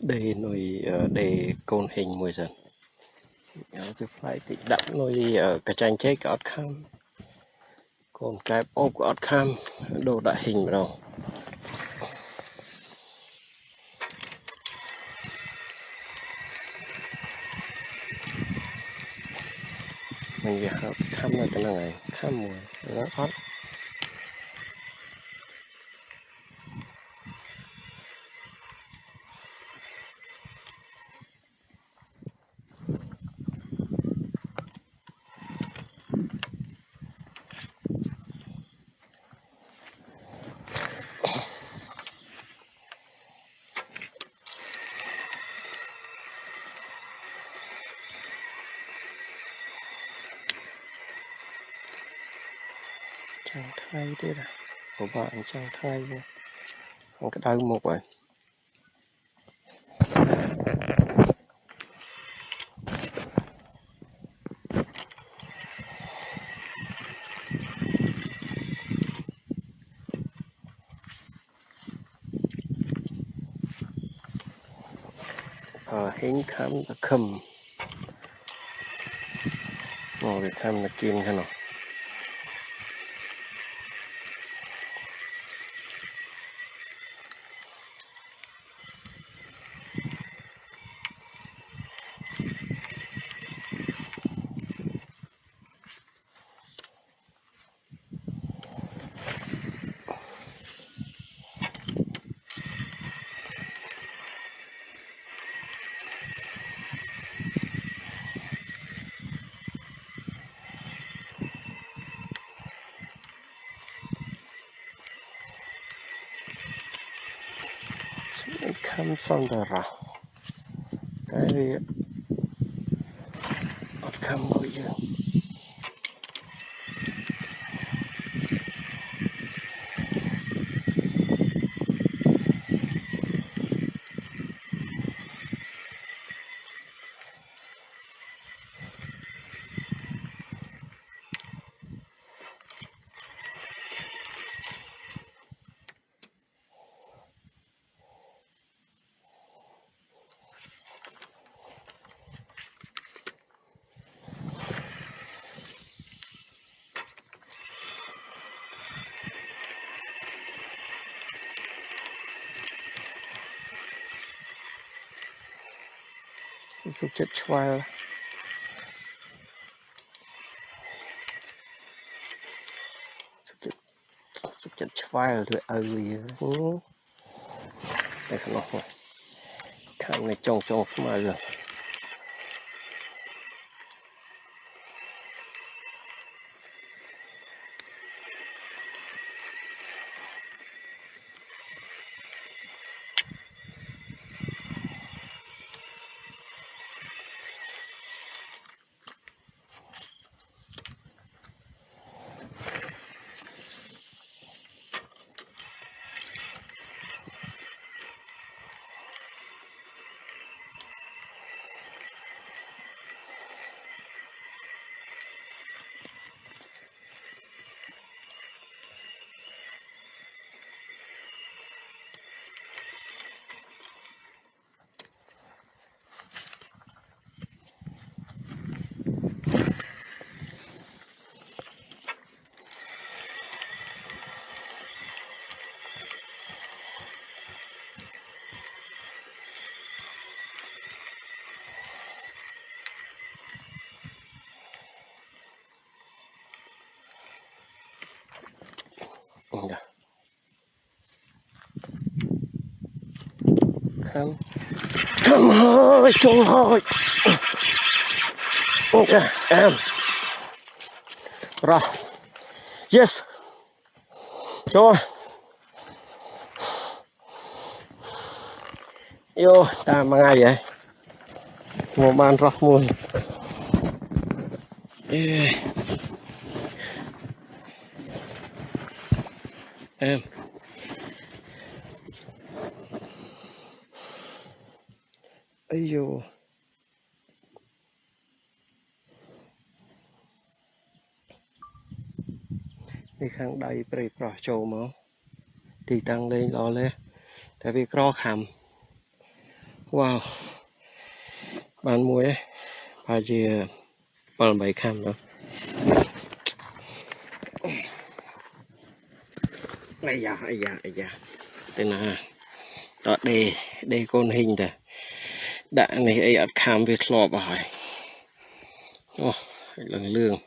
Đây nuôi để côn hình mùi dần cái phải thì đậm nuôi cả tranh chế cả ớt kham còn cái ô của ớt kham đồ đại hình rồi mình giờ học kham là cái này kham mùi nó ớt chẳng thay thế là của bạn chẳng thay không cái đau một vậy hình kham là khầm ngồi kham là kim hay nào kham xong rồi cái ớt kham bây giờ giúp chất choai giúp chất choai rồi đây nó kham này trông smile rồi kham kham hơi trông hơi em rồi yes rồi vô ta mà ngay vậy một bàn rọc mùi em ấy vô đi khang đầy bể bỏ trâu máu thì tăng lên lo lên tại vì cro khảm wow ban muối ấy ba chia bằng 7 khăm đó ai da tên là đó đây con hình đây đã này ấy ở khám về lọ bài lần lương